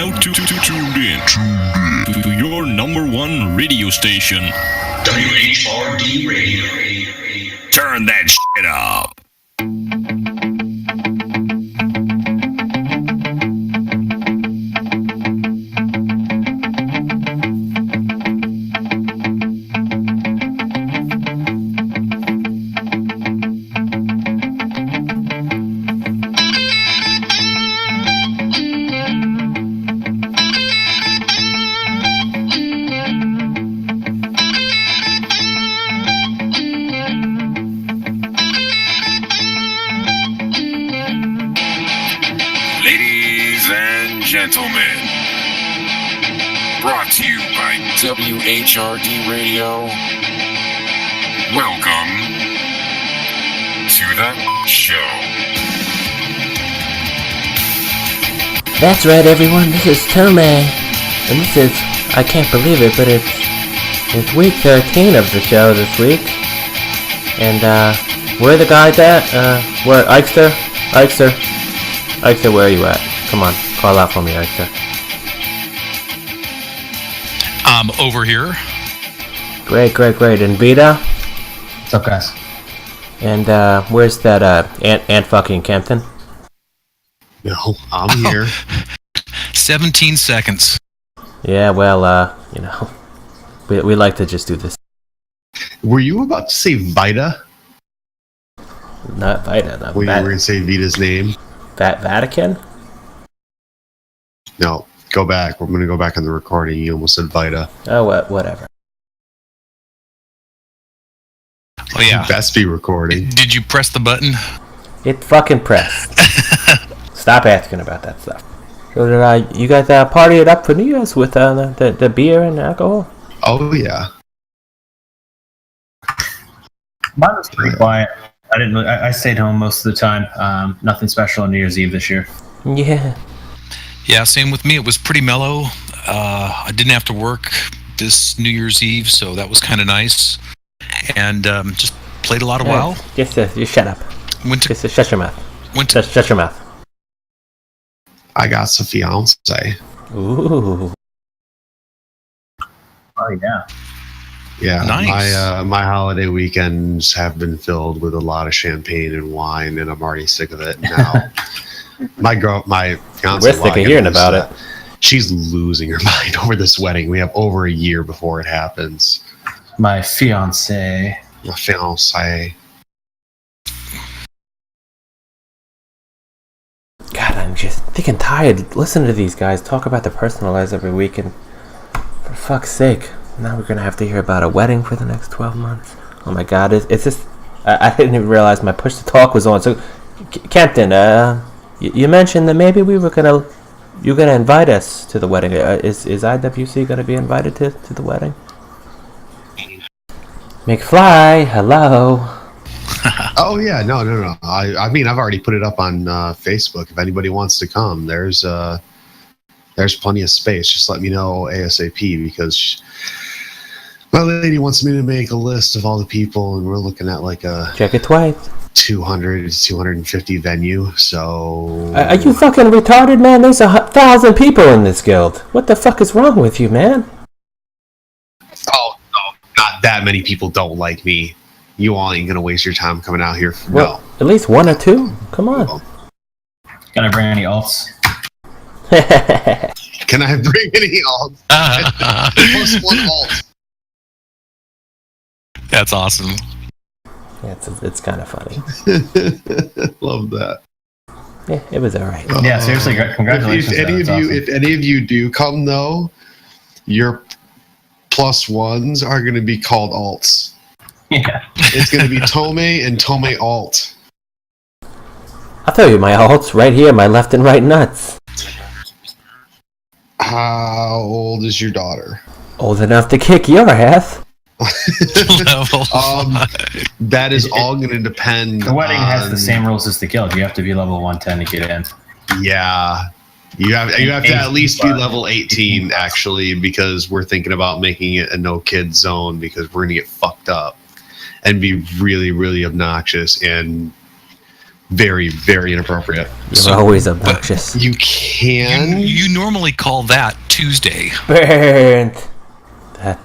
now tuned in to your number one radio station, WHRD Radio. Turn that shit up. Gentlemen, brought to you by WHRD Radio. Welcome to the show. That's right, everyone. This is Tome, and this is, I can't believe it, but it's week 13 of the show this week. And where are the guys at? Where Ikester? Ikester, where are you at? Come on. Call out for me, Ikester. I'm over here. Great. And Vita? What's up, guys? And where's that Ant fucking Kempton? No, I'm here. 17 seconds. Yeah, well, we like to just do this. Were you about to say Vita? Not Vita. No, Were you going to say Vita's name? Vatican? No, go back. We're going to go back on the recording. You almost said Vita. Oh, whatever. Oh, yeah. You best be recording. Did you press the button? It fucking pressed. Stop asking about that stuff. So did you guys party it up for New Year's with the beer and alcohol? Oh, yeah. Mine was pretty quiet. I stayed home most of the time. Nothing special on New Year's Eve this year. Yeah. Yeah, same with me. It was pretty mellow. I didn't have to work this New Year's Eve, so that was kind of nice. And just played a lot of WoW. Just shut up. Just shut your mouth. Shut your mouth. I got a fiance. Ooh. Oh, yeah. Yeah, nice. My holiday weekends have been filled with a lot of champagne and wine, and I'm already sick of it now. My fiance. We're sick of hearing about it. She's losing her mind over this wedding. We have over a year before it happens. My fiance. My fiance. God, I'm just thick and tired listening to these guys talk about their personal lives every week, and for fuck's sake, now we're gonna have to hear about a wedding for the next 12 months. Oh my God, it's just I didn't even realize my push to talk was on. So, Captain, you mentioned that maybe you're gonna invite us to the wedding. Is IWC gonna be invited to the wedding? McFly, hello. Oh yeah, no. I mean, I've already put it up on Facebook. If anybody wants to come, there's plenty of space. Just let me know ASAP, because my lady wants me to make a list of all the people, and we're looking at like a Check it twice. 200 to 250 venue. So Are you fucking retarded, man? There's 1,000 people in this guild. What the fuck is wrong with you, man? Oh no, not that many people don't like me. You all ain't gonna waste your time coming out here. Well, at least one or two. Come on. Can I bring any alts? Can I bring any alts? Plus one alt. That's awesome. Yeah, it's kind of funny. Love that. Yeah, it was alright. Yeah, seriously, congratulations. If any of you do come, though, your plus ones are going to be called alts. Yeah. It's going to be Tome and Tome alt. I'll tell you my alts right here, my left and right nuts. How old is your daughter? Old enough to kick your ass. Level 5. That is all going to depend. The wedding has the same rules as the guild. You have to be level 110 to get in. Yeah. You have to at least be level 18, actually, because we're thinking about making it a no-kids zone, because we're going to get fucked up and be really, really obnoxious and very, very inappropriate. You're always obnoxious. You can. You normally call that Tuesday. Burnt.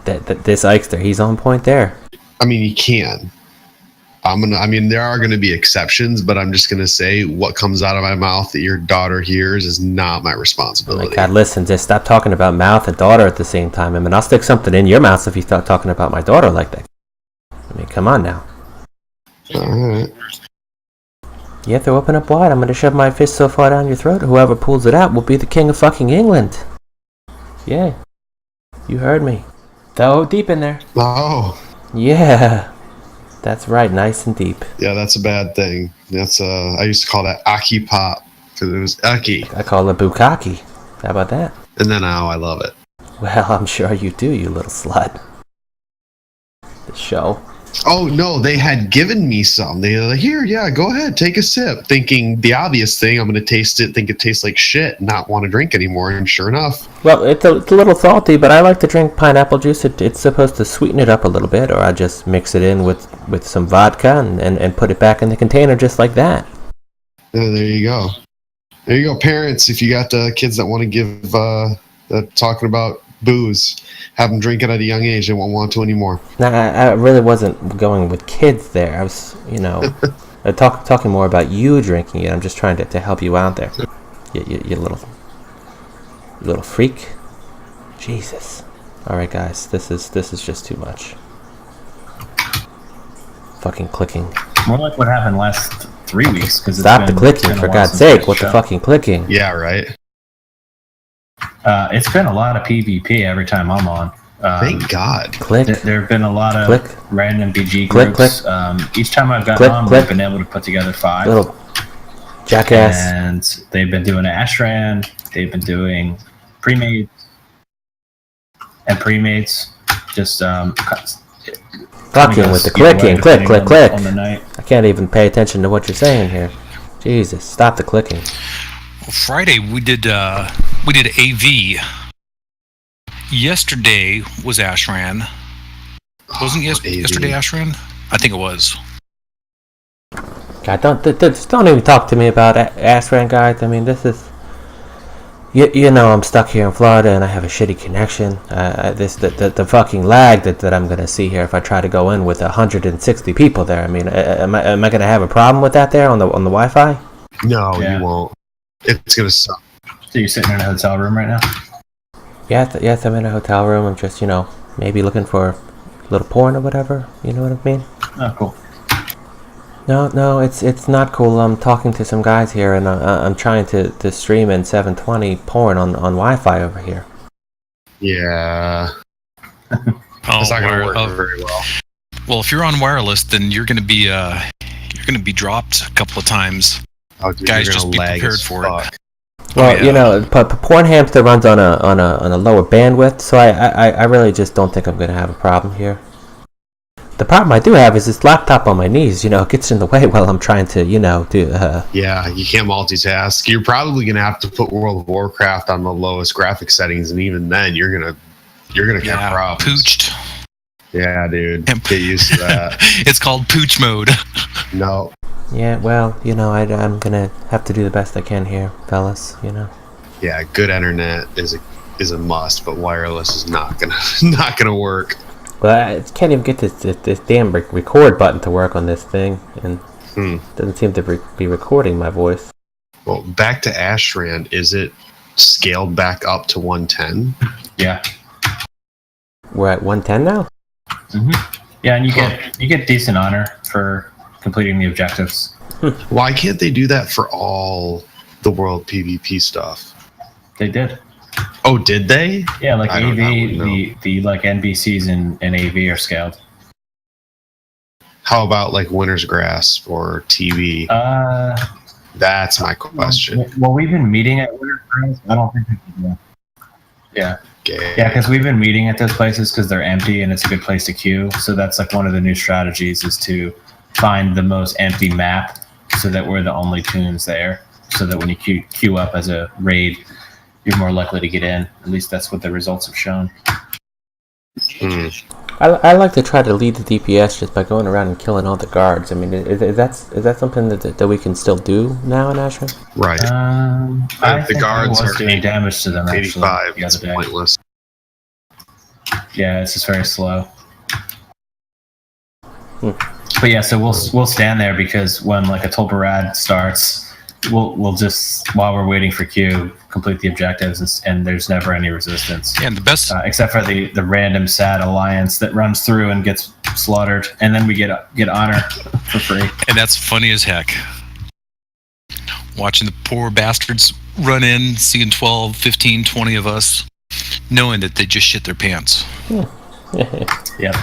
This Eichster, he's on point there. I mean, you can. I mean, there are going to be exceptions, but I'm just going to say what comes out of my mouth that your daughter hears is not my Oh responsibility. my God, listen, just stop talking about mouth and daughter at the same time. I mean, I'll stick something in your mouth if you start talking about my daughter like that. I mean, come on now. All right. You have to open up wide. I'm going to shove my fist so far down your throat, whoever pulls it out will be the king of fucking England. Yeah. You heard me. Go deep in there. Oh, Yeah. That's right, nice and deep. yeah, that's a bad thing. That's I used to call that Aki Pop because it was Aki, I call it bukkake. How about that? and then now I love it. Well, I'm sure you do, you little slut. The show. Oh no, they had given me some. They were like, here, yeah, go ahead, take a sip. Thinking the obvious thing, I'm going to taste it, think it tastes like shit, not want to drink anymore. And sure enough, Well, it's a little salty, but I like to drink pineapple juice. It's supposed to sweeten it up a little bit, or I just mix it in with some vodka and put it back in the container just like that. there you go. There you go, parents. If you got kids that want to give talking about booze, have them drink it at a young age. They won't want to anymore. Now, I really wasn't going with kids there. I was, talking more about you drinking it. I'm just trying to help you out there. You little freak. Jesus. All right, guys, this is just too much. Fucking clicking. More like what happened last 3 weeks. Because Stop the clicking, for God's sake! What the fucking clicking? Yeah, right. It's been a lot of PvP every time I'm on. Thank God. Click. There have been a lot of Click. random BG Click, groups. Each time I've gotten Click, on, click. we've been able to put together 5. Little jackass. And they've been doing Ashran. They've been doing pre-made and pre-mates. Just Fucking with the clicking. Click, click, click. on the night. I can't even pay attention to what you're saying here. Jesus, stop the clicking. Friday we did AV. Yesterday was Ashran. Wasn't AV. yesterday Ashran? I think it was. God, don't even talk to me about Ashran, guys. I mean, this is... You know I'm stuck here in Florida and I have a shitty connection. The fucking lag that I'm gonna see here if I try to go in with 160 people there. I mean, am I gonna have a problem with that there on the Wi-Fi? No, Yeah. you won't. It's gonna suck. So you're sitting in a hotel room right now? Yes, I'm in a hotel room. I'm just, maybe looking for a little porn or whatever. You know what I mean? Oh, cool. No, it's not cool. I'm talking to some guys here, and I'm trying to stream in 720 porn on Wi-Fi over here. Yeah, Oh, it's not gonna work very well. well, if you're on wireless, then you're gonna be dropped a couple of times. Oh, dude, Guys, you're just gonna be lag prepared as for it. fuck. Well, yeah. Porn Hamster runs on a lower bandwidth, so I really just don't think I'm gonna have a problem here. The problem I do have is this laptop on my knees. It gets in the way while I'm trying to, do. Yeah, you can't multitask. You're probably gonna have to put World of Warcraft on the lowest graphic settings, and even then, you're gonna have problems. Pooched. Yeah, dude, Imp. get used to that. It's called pooch mode. No, Yeah, well, I'm gonna have to do the best I can here, fellas. yeah, good internet is a must, but wireless is not gonna work. Well, I can't even get this damn record button to work on this thing, and it doesn't seem to be recording my voice. Well, back to Ashran, is it scaled back up to 110? Yeah. We're at 110 now? Yeah, and you get decent honor for completing the objectives. Why can't they do that for all the world PvP stuff? They did. Oh, did they? Yeah, like I AV, don't know. the like NBCs in AV are scaled. How about like Winter's Grasp or TV? That's my question. Well, we've been meeting at Winter's Grasp. I don't think we can do that. Yeah. Okay. Yeah, because we've been meeting at those places because they're empty and it's a good place to queue. So that's like one of the new strategies is to find the most empty map so that we're the only tunes there. So that when you queue up as a raid, you're more likely to get in. At least that's what the results have shown. I like to try to lead the DPS just by going around and killing all the guards. I mean, is that something that we can still do now in Ashram? Right. I the think guards I was are doing damage to them actually 85. the It's other day. pointless. Yeah, it's just very slow. Hmm. But yeah, so we'll stand there because when like a Tolbarad starts, we'll just while we're waiting for Q complete the objectives and there's never any resistance And the best except for the random sad alliance that runs through and gets slaughtered, and then we get honor for free. And that's funny as heck. Watching the poor bastards run in, seeing 12, 15, 20 of us, knowing that they just shit their pants. Yep.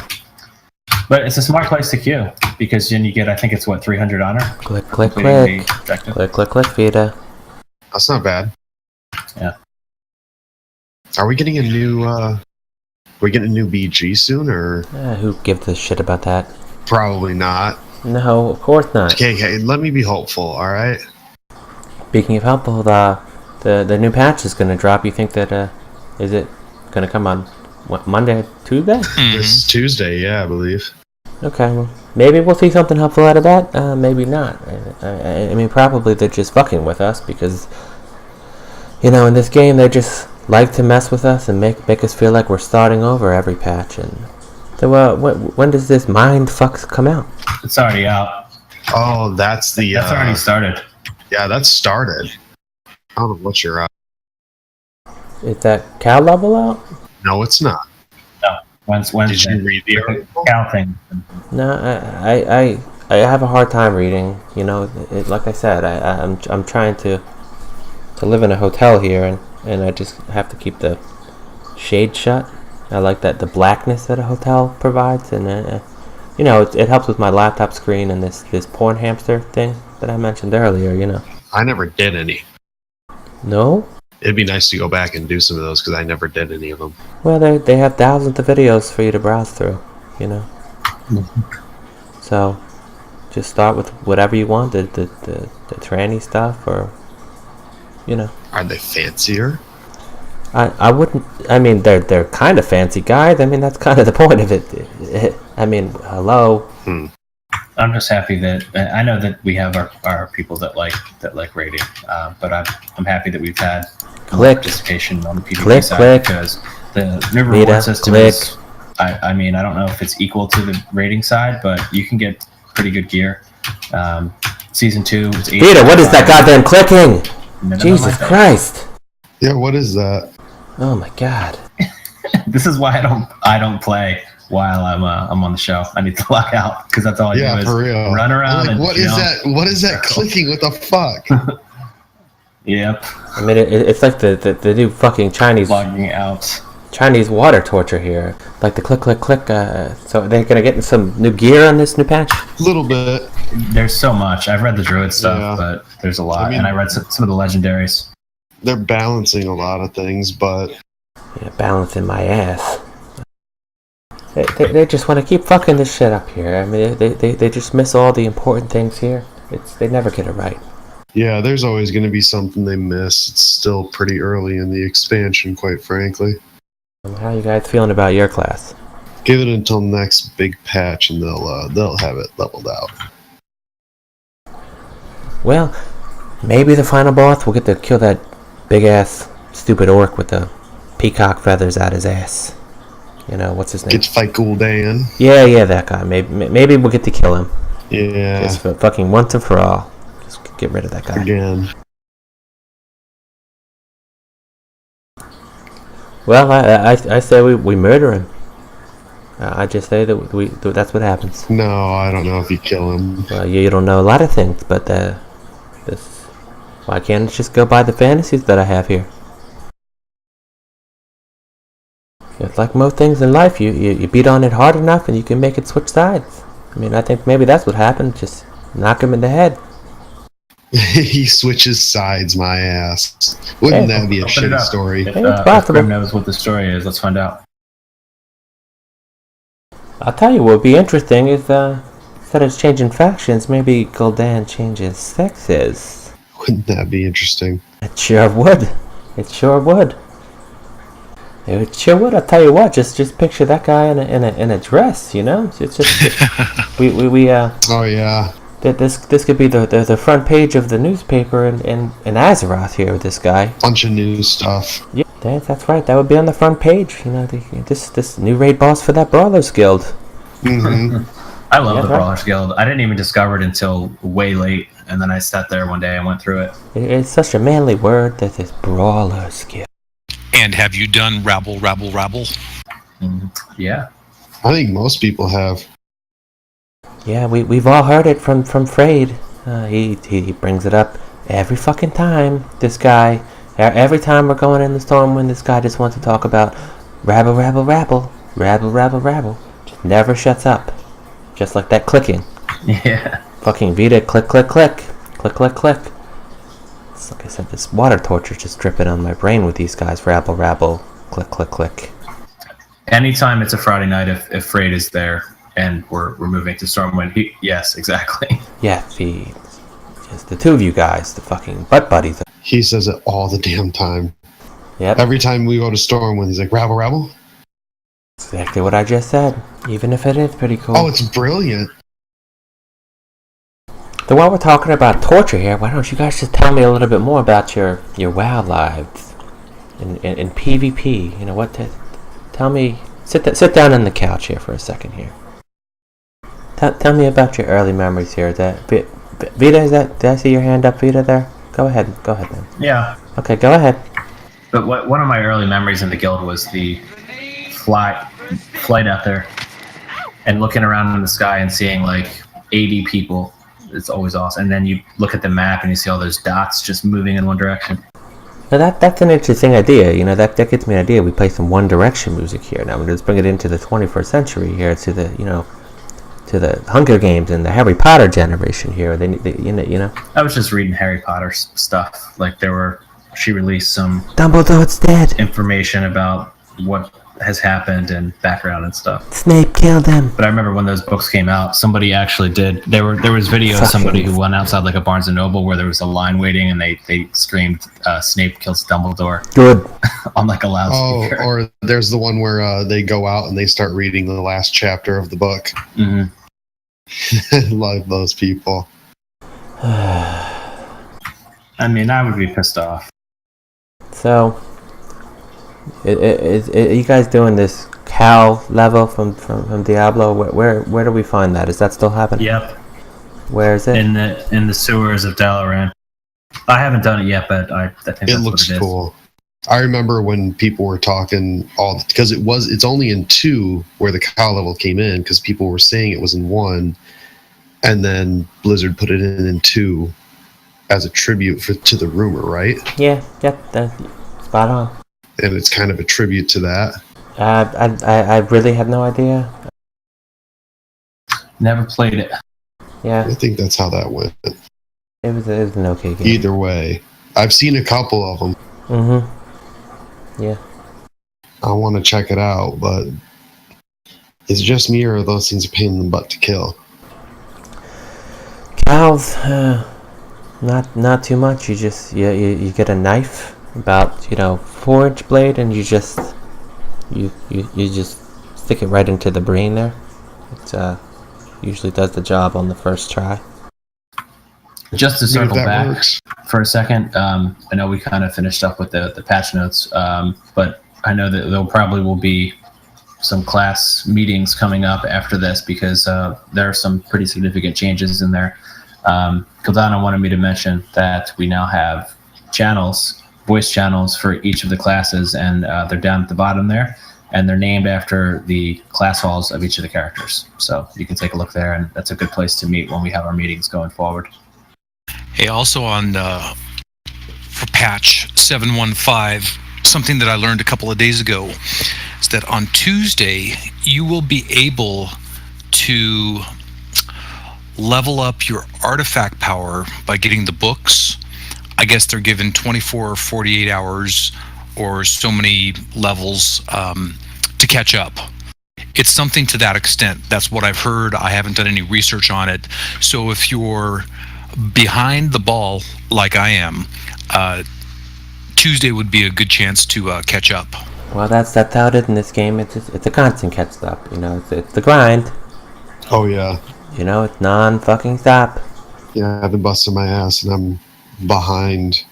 But it's a smart place to queue because then you get, I think it's what, 300 honor? Click, click, completing click. the objective. Click, click, click, Vita. That's not bad. Yeah. Are we getting a new BG soon, or Who gives a shit about that? probably not? No, of course not. Okay, let me be hopeful. All right. Speaking of helpful, the new patch is going to drop. You think that is it going to come on what, Monday, Tuesday? This Tuesday, yeah, I believe. Okay, well, maybe we'll see something helpful out of that. Maybe not. I mean, probably they're just fucking with us because, you know, in this game they just like to mess with us and make us feel like we're starting over every patch. And so, when does this mind fucks come out? It's already out. Oh, that's the. That's already started. Yeah, that's started. I don't know what you're at. Is that cow level out? No, it's not. No. Wednesday. Did you read the article? Cow thing. No, I have a hard time reading. You know, like I said, I'm trying to live in a hotel here, and I just have to keep the shade shut. I like the blackness that a hotel provides, and you know, it helps with my laptop screen and this porn hamster thing that I mentioned earlier. You know. I never did any. No. It'd be nice to go back and do some of those because I never did any of them. Well, they have thousands of videos for you to browse through. You know. So, just start with whatever you want, the tranny stuff, or you know. Are they fancier? I wouldn't. I mean, they're kind of fancy guys. I mean, that's kind of the point of it. I mean, hello. I'm just happy that I know that we have our people that like raiding, but I'm happy that we've had Click. participation on the PvP Click, side click. because the new Vita, reward system click. is. I mean, I don't know if it's equal to the raiding side, but you can get pretty good gear. Season 2 is 8. Vita, what is that goddamn clicking? Minimum, Jesus I think. Christ! Yeah, what is that? Oh my God! This is why I don't play while I'm on the show. I need to log out because that's all I Yeah, do is for real. run around. Like, and what is jump. that? What is that clicking? What the fuck? Yep, I mean, it's like the new fucking Chinese water torture here. Like the click, click, click. So they're gonna get some new gear on this new patch. A little bit. There's so much. I've read the druid stuff, Yeah. but there's a lot, I mean- and I read some of the legendaries. They're balancing a lot of things, but Yeah, balancing my ass. They just want to keep fucking this shit up here. I mean, they just miss all the important things here. They never get it right. yeah, there's always going to be something they miss. It's still pretty early in the expansion, quite frankly. How you guys feeling about your class? Give it until next big patch, and they'll have it leveled out. Well, maybe the final boss will get to kill that big ass stupid orc with the peacock feathers out his ass. You know, what's his name? Get to fight Gul'dan. Yeah, that guy. Maybe we'll get to kill him. Yeah, Just for fucking once and for all. Just get rid of that guy. again. Well, I say we murder him. I just say that that's what happens. No, I don't know if you kill him. Well, you don't know a lot of things, but why can't it just go by the fantasies that I have here? It's like most things in life, you beat on it hard enough and you can make it switch sides. I mean, I think maybe that's what happened. Just knock him in the head. He switches sides, my ass. Wouldn't Hey, that be a Open it shitty up. story? If, Hey, it's if possible. Grim knows what the story is, let's find out. I'll tell you what would be interesting is instead of changing factions, maybe Gul'dan changes sexes. Wouldn't that be interesting? It sure would. It sure would. It sure would. I'll tell you what. Just picture that guy in a dress. You know, it's just we Oh yeah. This could be the front page of the newspaper in Azeroth here with this guy. Bunch of new stuff. Yeah, that's right. That would be on the front page. You know, this new raid boss for that Brawlers Guild. Hmm. I love Yeah, the right. Brawlers Guild. I didn't even discover it until way late, and then I sat there one day and went through it. It's such a manly word that this Brawlers Guild. And have you done Rabble, Rabble, Rabble? Yeah. I think most people have. Yeah, we've all heard it from Frayed. He brings it up every fucking time. This guy, every time we're going in the Stormwind, this guy just wants to talk about rabble, rabble, rabble, rabble, rabble, rabble. Just never shuts up. Just like that clicking. Yeah. Fucking Vita, click, click, click, click, click, click. It's like I said, this water torture just dripping on my brain with these guys. Rabble, rabble, click, click, click. Anytime it's a Friday night, if Frayed is there and we're moving to Stormwind, yes, exactly. Yeah, just the two of you guys, the fucking butt buddies. He says it all the damn time. Yep. Every time we go to Stormwind, he's like, rabble, rabble. Exactly what I just said. Even if it is pretty cool. Oh, it's brilliant. So while we're talking about torture here, why don't you guys just tell me a little bit more about your WoW lives in PvP? You know what? Tell me. Sit down on the couch here for a second here. Tell me about your early memories here. Vita, did I see your hand up, Vita? There. Go ahead then. Yeah. Okay, go ahead. But one of my early memories in the guild was the flight out there and looking around in the sky and seeing like 80 people. It's always awesome. And then you look at the map and you see all those dots just moving in one direction. Now that's an interesting idea. You know, that gets me an idea. We play some One Direction music here. Now let's bring it into the 21st century here to the Hunger Games and the Harry Potter generation here. They you know. I was just reading Harry Potter stuff. Like she released some Dumbledore's dead. information about what has happened and background and stuff. Snape killed him. But I remember when those books came out, somebody actually did. There was video of somebody who went outside like a Barnes and Noble where there was a line waiting and they screamed, "Snape kills Dumbledore" Good. on like a Oh, loudspeaker. or there's the one where they go out and they start reading the last chapter of the book. Hmm. Love those people. I mean, I would be pissed off. So, are you guys doing this Cal level from Diablo? Where do we find that? Is that still happening? Yep, Where is it? in the sewers of Dalaran. I haven't done it yet, but I think that's It looks what it is. cool. I remember when people were talking because it's only in 2 where the cow level came in because people were saying it was in 1, and then Blizzard put it in 2 as a tribute to the rumor, right? Yeah, that's spot on. And it's kind of a tribute to that. I really had no idea. Never played it. Yeah, I think that's how that went. it was an okay game. Either way, I've seen a couple of them. Mm-hmm. Yeah. I want to check it out, but is it just me or are those things a pain in the butt to kill? Cows, not too much. You just you get a knife about 4-inch blade and you just stick it right into the brain there. It usually does the job on the first try. Just to I mean, circle if that back works. for a second, I know we kind of finished up with the patch notes, but I know that there probably will be some class meetings coming up after this because there are some pretty significant changes in there. Kildana wanted me to mention that we now have voice channels for each of the classes, and they're down at the bottom there, and they're named after the class halls of each of the characters. So you can take a look there, and that's a good place to meet when we have our meetings going forward. Hey, also for patch 715, something that I learned a couple of days ago is that on Tuesday you will be able to level up your artifact power by getting the books. I guess they're given 24 or 48 hours or so many levels to catch up. It's something to that extent. That's what I've heard. I haven't done any research on it. So if you're behind the ball like I am, Tuesday would be a good chance to catch up. Well, that's how it is in this game. It's a constant catch up. You know, it's the grind. Oh yeah, You know, it's non-fucking stop. yeah. I've been busting my ass, and I'm behind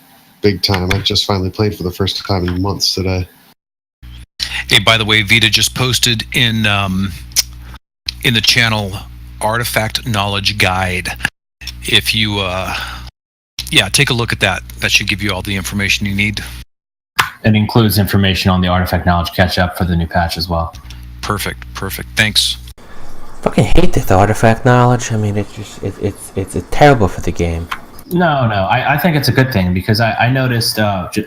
big time. I just finally played for the first time in months today. Hey, by the way, Vita just posted in the channel Artifact Knowledge Guide. If you take a look at that. That should give you all the information you need. It includes information on the Artifact Knowledge catch-up for the new patch as well. Perfect. Thanks. Fucking hate this artifact knowledge. I mean, it's terrible for the game. No, I think it's a good thing because I noticed,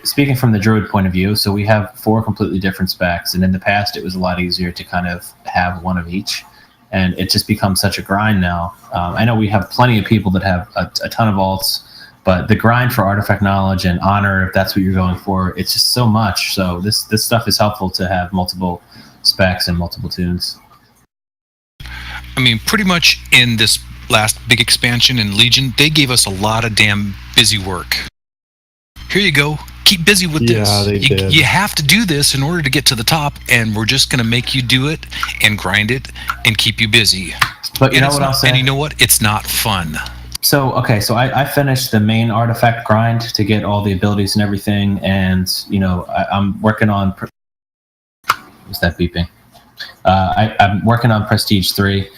speaking from the Druid point of view, so we have 4 completely different specs, and in the past it was a lot easier to kind of have one of each, and it just becomes such a grind now. I know we have plenty of people that have a ton of alts, but the grind for Artifact Knowledge and Honor, if that's what you're going for, it's just so much. So this stuff is helpful to have multiple specs and multiple tunes. I mean, pretty much in this last big expansion in Legion, they gave us a lot of damn busy work. Here you go. Keep busy with this. Yeah, they did. You have to do this in order to get to the top, and we're just going to make you do it and grind it and keep you busy. But you know what I'll say? And you know what? It's not fun. So I finished the main artifact grind to get all the abilities and everything, and I'm working on. What's that beeping? I'm working on Prestige 3,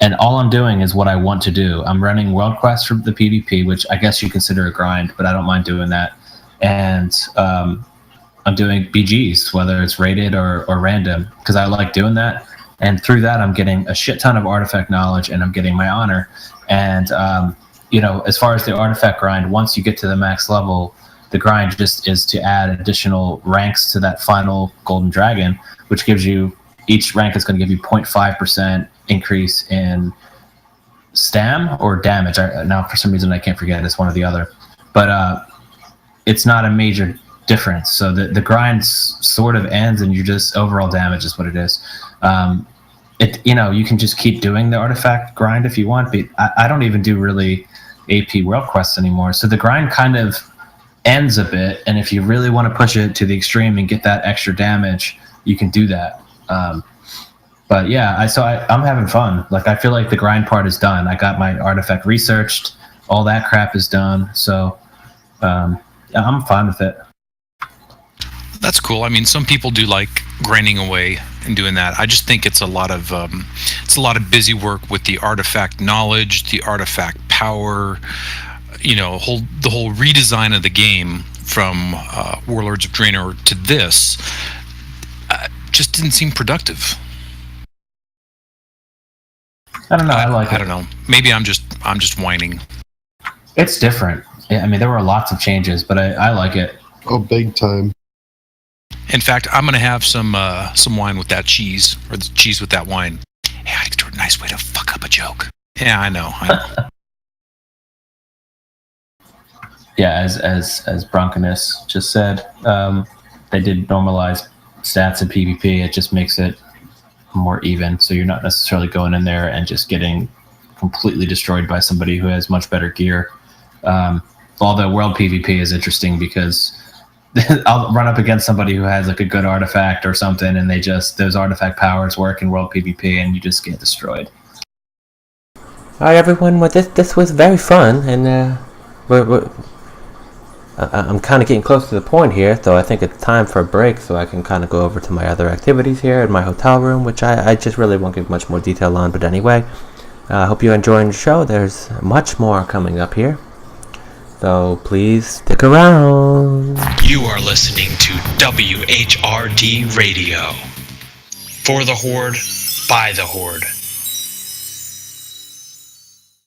and all I'm doing is what I want to do. I'm running World Quest for the PvP, which I guess you consider a grind, but I don't mind doing that. And I'm doing BGs, whether it's rated or random, because I like doing that. And through that, I'm getting a shit ton of artifact knowledge, and I'm getting my honor. And as far as the artifact grind, once you get to the max level, the grind just is to add additional ranks to that final golden dragon, which gives you, each rank is going to give you 0.5% increase in stam or damage. Now, for some reason, I can't forget. It's one or the other. But it's not a major difference. So the grind sort of ends, and you just overall damage is what it is. You can just keep doing the artifact grind if you want, but I don't even do really AP World Quests anymore. So the grind kind of ends a bit, and if you really want to push it to the extreme and get that extra damage, you can do that. But yeah, I'm having fun. Like, I feel like the grind part is done. I got my artifact researched. All that crap is done. So I'm fine with it. That's cool. I mean, some people do like grinding away and doing that. I just think it's a lot of busy work with the artifact knowledge, the artifact power. The whole redesign of the game from Warlords of Draenor to this just didn't seem productive. I don't know. I don't know. Maybe I'm just whining. It's different. I mean, there were lots of changes, but I like it. Oh, big time. In fact, I'm going to have some wine with that cheese, or the cheese with that wine. Hey, a nice way to fuck up a joke. Yeah, I know. Yeah, as Bronconus just said, they did normalize stats in PvP. It just makes it more even, so you're not necessarily going in there and just getting completely destroyed by somebody who has much better gear. Although World PvP is interesting because I'll run up against somebody who has like a good artifact or something, and those artifact powers work in World PvP, and you just get destroyed. All right, everyone. Well, this was very fun, and I'm kind of getting close to the point here, so I think it's time for a break, so I can kind of go over to my other activities here in my hotel room, which I just really won't give much more detail on. But anyway, I hope you're enjoying the show. There's much more coming up here, so please stick around. You are listening to WHRD Radio. For the Horde, by the Horde.